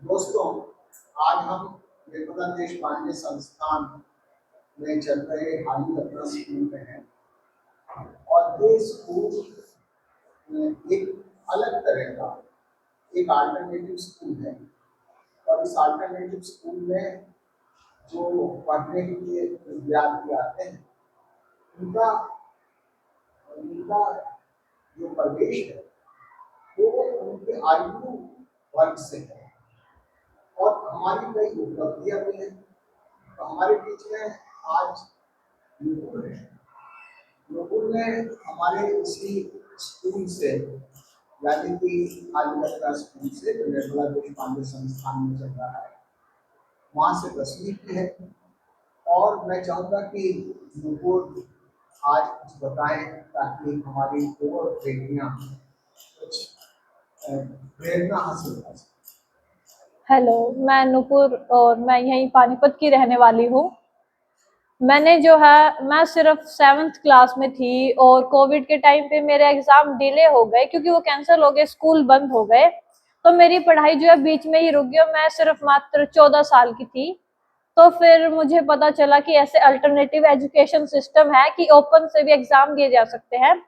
दोस्तों, आज हम निर्मला देशपांडे संस्थान में चल रहे हाली अपना स्कूल में हैं और ये स्कूल एक अलग तरह का एक अल्टरनेटिव स्कूल है। और इस अल्टरनेटिव स्कूल में जो पढ़ने के लिए विद्यार्थी आते हैं उनका उनका जो प्रवेश है वो उनके आयु वर्ग से है और हमारी कई उपलब्धियां भी हैं। तो हमारे बीच में आज नुपुर है। नुपुर ने हमारे इसी स्कूल से यानी कि आलिया स्कूल से जो निर्मला देशपांडे संस्थान में चल रहा है वहाँ से 10वीं की है। और मैं चाहूँगा कि नुपुर आज कुछ बताएं ताकि हमारी और बेटियाँ कुछ प्रेरणा हासिल कर सकें। हेलो, मैं नूपुर और मैं यहीं पानीपत की रहने वाली हूँ। मैं सिर्फ 7th क्लास में थी और कोविड के टाइम पे मेरे एग्जाम डिले हो गए क्योंकि वो कैंसिल हो गए, स्कूल बंद हो गए। तो मेरी पढ़ाई जो है बीच में ही रुक गई और मैं सिर्फ मात्र 14 साल की थी। तो फिर मुझे पता चला कि ऐसे अल्टरनेटिव एजुकेशन सिस्टम है कि ओपन से भी एग्जाम दिए जा सकते हैं।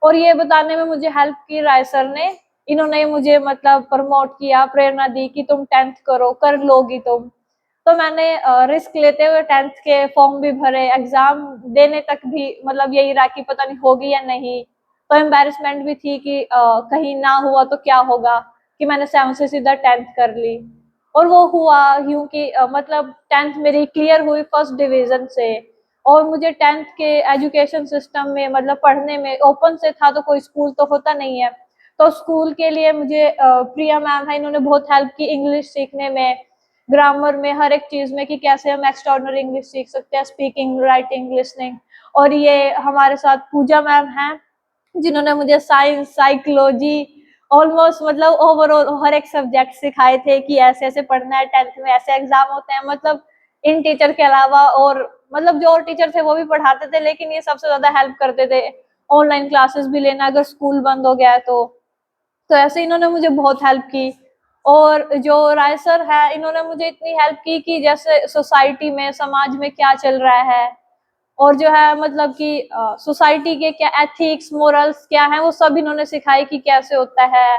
और ये बताने में मुझे हेल्प की राय सर ने। इन्होंने मुझे मतलब प्रमोट किया, प्रेरणा दी कि तुम 10th करो, कर लोगी तुम। तो मैंने रिस्क लेते हुए 10th के फॉर्म भी भरे, एग्जाम देने तक भी मतलब यही रहा कि पता नहीं होगी या नहीं। तो एम्बेरसमेंट भी थी कि कहीं ना हुआ तो क्या होगा, कि मैंने 7 से सीधा 10th कर ली। और वो हुआ यूं कि मतलब 10th मेरी क्लियर हुई फर्स्ट डिवीजन से। और मुझे 10th के एजुकेशन सिस्टम में मतलब पढ़ने में ओपन से था, तो कोई स्कूल तो होता नहीं है। तो स्कूल के लिए मुझे प्रिया मैम है, इन्होंने बहुत हेल्प की इंग्लिश सीखने में, ग्रामर में, हर एक चीज में कि कैसे हम एक्स्ट्राऑर्डिनरी इंग्लिश सीख सकते हैं, स्पीकिंग, राइटिंग, लिसनिंग। और ये हमारे साथ पूजा मैम हैं जिन्होंने मुझे साइंस, साइकोलॉजी, ऑलमोस्ट मतलब ओवरऑल हर एक सब्जेक्ट सिखाए थे कि ऐसे ऐसे पढ़ना है, 10th में ऐसे एग्जाम होते हैं। मतलब इन टीचर के अलावा और मतलब जो और टीचर थे वो भी पढ़ाते थे, लेकिन ये सबसे ज्यादा हेल्प करते थे ऑनलाइन क्लासेस भी लेना अगर स्कूल बंद हो गया है तो ऐसे इन्होंने मुझे बहुत हेल्प की। और जो राय सर है, इन्होंने मुझे इतनी हेल्प की कि जैसे सोसाइटी में, समाज में क्या चल रहा है, और जो है मतलब कि सोसाइटी के क्या एथिक्स, मोरल्स क्या है, वो सब इन्होंने सिखाई कि कैसे होता है,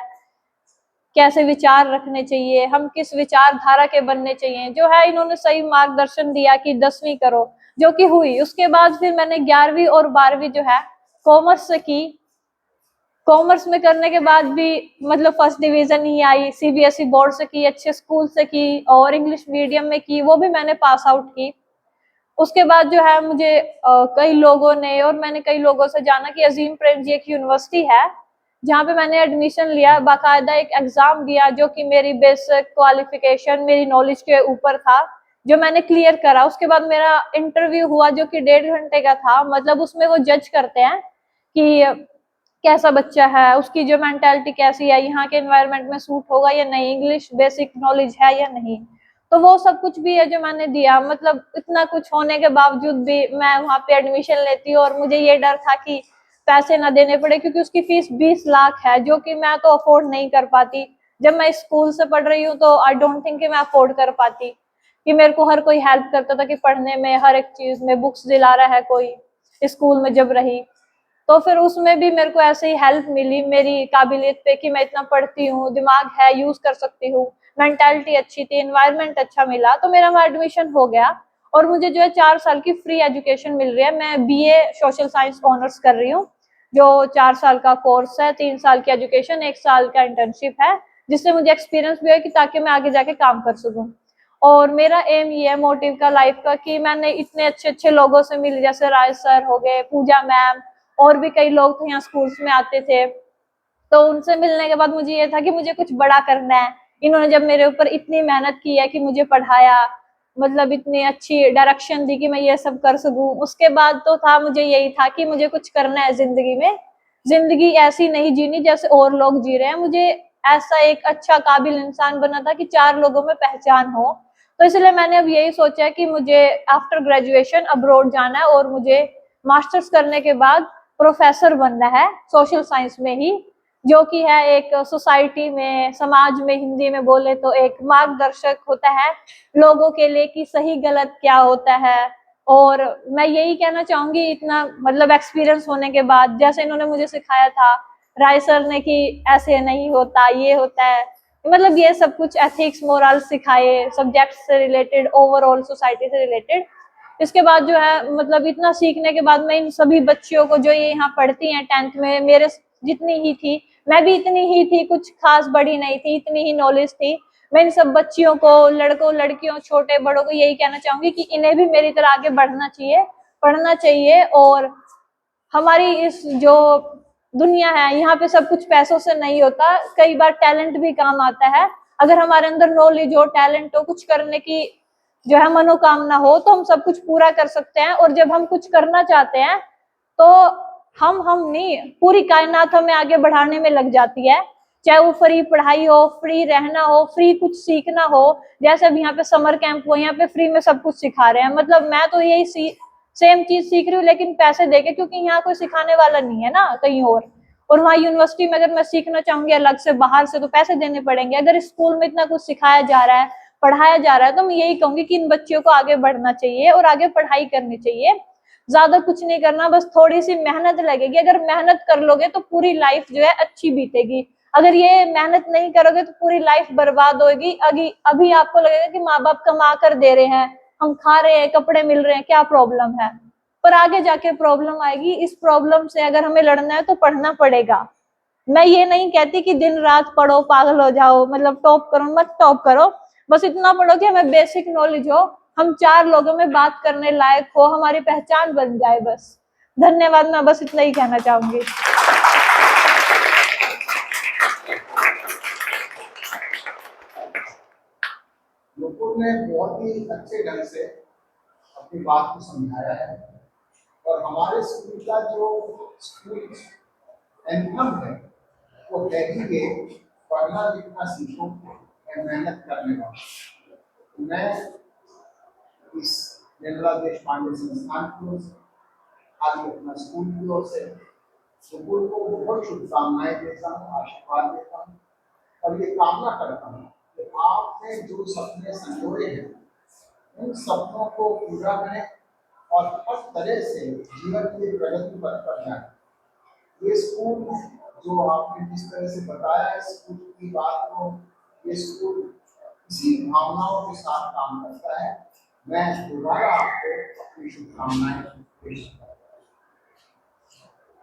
कैसे विचार रखने चाहिए, हम किस विचारधारा के बनने चाहिए। जो है इन्होंने सही मार्गदर्शन दिया कि 10वीं करो, जो कि हुई। उसके बाद फिर मैंने 11वीं और 12वीं जो है कॉमर्स से की। कॉमर्स में करने के बाद भी मतलब फर्स्ट डिवीजन ही आई, सीबीएसई बोर्ड से की, अच्छे स्कूल से की, और इंग्लिश मीडियम में की, वो भी मैंने पास आउट की। उसके बाद जो है मुझे कई लोगों ने और मैंने कई लोगों से जाना कि अजीम प्रेमजी एक यूनिवर्सिटी है जहाँ पे मैंने एडमिशन लिया, बाकायदा एक एग्जाम दिया जो कि मेरी बेसिक क्वालिफिकेशन, मेरी नॉलेज के ऊपर था, जो मैंने क्लियर करा। उसके बाद मेरा इंटरव्यू हुआ जो कि 1.5 घंटे का था। मतलब उसमें वो जज करते हैं कि कैसा बच्चा है, उसकी जो मेंटालिटी कैसी है, यहाँ के एनवायरनमेंट में सूट होगा या नहीं, इंग्लिश बेसिक नॉलेज है या नहीं। तो वो सब कुछ भी है जो मैंने दिया। मतलब इतना कुछ होने के बावजूद भी मैं वहाँ पे एडमिशन लेती और मुझे ये डर था कि पैसे ना देने पड़े, क्योंकि उसकी फीस 20 लाख है, जो कि मैं तो अफोर्ड नहीं कर पाती। जब मैं स्कूल से पढ़ रही हूँ तो आई डोंट थिंक कि मैं अफोर्ड कर पाती। कि मेरे को हर कोई हेल्प करता था कि पढ़ने में, हर एक चीज में, बुक्स दिला रहा है कोई स्कूल में जब रही। तो फिर उसमें भी मेरे को ऐसे ही हेल्प मिली मेरी काबिलियत पे कि मैं इतना पढ़ती हूँ, दिमाग है, यूज कर सकती हूँ, मेंटालिटी अच्छी थी, एनवायरनमेंट अच्छा मिला, तो मेरा वहाँ एडमिशन हो गया। और मुझे जो है 4 साल की फ्री एजुकेशन मिल रही है। मैं बीए सोशल साइंस ऑनर्स कर रही हूँ, जो 4 साल का कोर्स है, 3 साल की एजुकेशन, 1 साल का इंटर्नशिप है, जिससे मुझे एक्सपीरियंस भी है कि ताकि मैं आगे जाके काम कर सकूँ। और मेरा एम ये है मोटिव का लाइफ का कि मैंने इतने अच्छे अच्छे लोगों से मिली, जैसे राय सर हो गए, पूजा मैम, और भी कई लोग थे यहाँ स्कूल्स में आते थे। तो उनसे मिलने के बाद मुझे ये था कि मुझे कुछ बड़ा करना है। इन्होंने जब मेरे ऊपर इतनी मेहनत की है कि मुझे पढ़ाया, मतलब इतनी अच्छी डायरेक्शन दी कि मैं ये सब कर सकूं, उसके बाद तो था मुझे यही था कि मुझे कुछ करना है जिंदगी में। जिंदगी ऐसी नहीं जीनी जैसे और लोग जी रहे हैं, मुझे ऐसा एक अच्छा काबिल इंसान बनना था कि 4 लोगों में पहचान हो। तो इसलिए मैंने अब यही सोचा कि मुझे आफ्टर ग्रेजुएशन अब्रॉड जाना है और मुझे मास्टर्स करने के बाद प्रोफेसर बनना है सोशल साइंस में ही। जो कि है एक सोसाइटी में, समाज में, हिंदी में बोले तो एक मार्गदर्शक होता है लोगों के लिए कि सही गलत क्या होता है। और मैं यही कहना चाहूंगी, इतना मतलब एक्सपीरियंस होने के बाद, जैसे इन्होंने मुझे सिखाया था राय सर ने कि ऐसे नहीं होता, ये होता है, मतलब ये सब कुछ एथिक्स मोरल सिखाए, सब्जेक्ट से रिलेटेड, ओवरऑल सोसाइटी से रिलेटेड। इसके बाद जो है मतलब इतना सीखने के बाद मैं इन सभी बच्चियों को जो ये यहाँ पढ़ती हैं 10th में, मेरे जितनी ही थी, मैं भी इतनी ही थी, कुछ खास बड़ी नहीं थी, इतनी ही नॉलेज थी। मैं इन सब बच्चियों को, लड़कों लड़कियों छोटे बड़ों को यही कहना चाहूंगी कि इन्हें भी मेरी तरह आगे बढ़ना चाहिए, पढ़ना चाहिए। और हमारी इस जो दुनिया है यहाँ पे सब कुछ पैसों से नहीं होता, कई बार टैलेंट भी काम आता है। अगर हमारे अंदर नॉलेज हो, टैलेंट हो, कुछ करने की जो है मनोकामना हो, तो हम सब कुछ पूरा कर सकते हैं। और जब हम कुछ करना चाहते हैं तो हम नहीं, पूरी कायनात हमें आगे बढ़ाने में लग जाती है। चाहे वो फ्री पढ़ाई हो, फ्री रहना हो, फ्री कुछ सीखना हो। जैसे अब यहाँ पे समर कैंप हो, यहाँ पे फ्री में सब कुछ सिखा रहे हैं, मतलब मैं तो यही सेम चीज सीख रही हूँ लेकिन पैसे देके, क्योंकि यहाँ कोई सिखाने वाला नहीं है ना कहीं और वहाँ यूनिवर्सिटी में अगर मैं सीखना चाहूंगी अलग से बाहर से तो पैसे देने पड़ेंगे। अगर स्कूल में इतना कुछ सिखाया जा रहा है, पढ़ाया जा रहा है, तो मैं यही कहूंगी कि इन बच्चियों को आगे बढ़ना चाहिए और आगे पढ़ाई करनी चाहिए। ज्यादा कुछ नहीं करना, बस थोड़ी सी मेहनत लगेगी। अगर मेहनत कर लोगे तो पूरी लाइफ जो है अच्छी बीतेगी। अगर ये मेहनत नहीं करोगे तो पूरी लाइफ बर्बाद होगी। अभी आपको लगेगा कि माँ बाप कमा कर दे रहे हैं, हम खा रहे हैं, कपड़े मिल रहे हैं, क्या प्रॉब्लम है, पर आगे जाके प्रॉब्लम आएगी। इस प्रॉब्लम से अगर हमें लड़ना है तो पढ़ना पड़ेगा। मैं ये नहीं कहती कि दिन रात पढ़ो, पागल हो जाओ, मतलब टॉप करो, मत टॉप करो, बस इतना पढ़ो कि हमें बेसिक नॉलेज हो, हम 4 लोगों में बात करने लायक हो, हमारी पहचान बन जाए बस। धन्यवाद, मैं बस इतना ही कहना चाहूंगी। नुपुर ने बहुत ही अच्छे ढंग से अपनी बात को समझाया है और हमारे स्कूल का जो स्कूल एंथम है वो है ही ये, पढ़ना लिखना सीखो और मेहनत करने वाला। मैं इस निर्मला देश पांडे संस्थान की ओर से, आगे अपना स्कूल की ओर से स्कूल को बहुत शुभकामनाएं देता हूँ, आशीर्वाद देता हूँ और ये कामना करता हूँ कि आपने जो सपने संजोए हैं उन सपनों को पूरा करें और हर तरह से जीवन की प्रगति पर जाए। ये स्कूल जो आपने जिस तरह से बताया है स्कूल की बात को, ये स्कूल इसी भावनाओं के साथ काम करता है। मैं दोबारा आपको अपनी शुभकामनाएं पेश करता हूं।